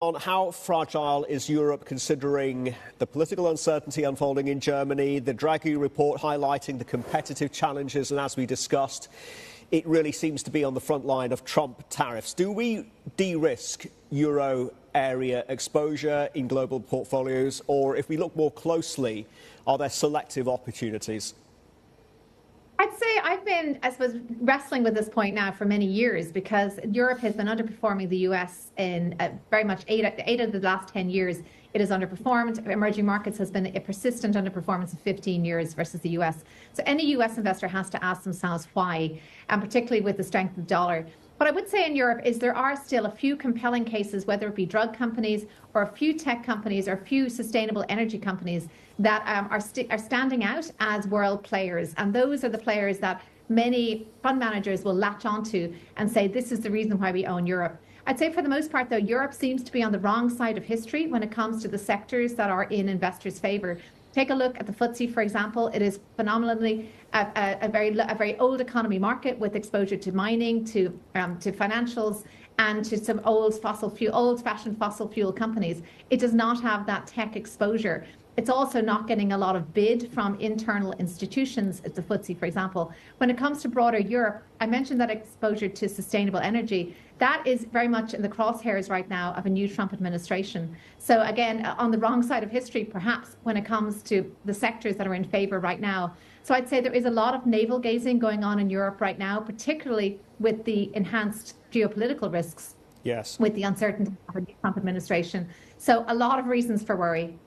On how fragile is Europe considering the political uncertainty unfolding in Germany, the Draghi report highlighting the competitive challenges, and as we discussed, it really seems to be on the front line of Trump tariffs. Do we de-risk euro area exposure in global portfolios, or if we look more closely, are there selective opportunities? I'd say I've been, I suppose, wrestling with this point now for many years because Europe has been underperforming the US in very much eight of the last 10 years. It has underperformed. Emerging markets has been a persistent underperformance of 15 years versus the US. So any US investor has to ask themselves why, and particularly with the strength of the dollar. What I would say in Europe is there are still a few compelling cases, whether it be drug companies or a few tech companies or a few sustainable energy companies that are standing out as world players. And those are the players that many fund managers will latch onto and say, this is the reason why we own Europe. I'd say for the most part, though, Europe seems to be on the wrong side of history when it comes to the sectors that are in investors' favour. Take a look at the FTSE, for example. It is phenomenally a very old economy market with exposure to mining, to financials, and to some old-fashioned fossil fuel companies. It does not have that tech exposure. It's also not getting a lot of bid from internal institutions, at the FTSE, for example. When it comes to broader Europe, I mentioned that exposure to sustainable energy. That is very much in the crosshairs right now of a new Trump administration. So again, on the wrong side of history, perhaps, when it comes to the sectors that are in favour right now. So I'd say there is a lot of navel gazing going on in Europe right now, particularly with the enhanced geopolitical risks. Yes. With the uncertainty of a new Trump administration. So a lot of reasons for worry.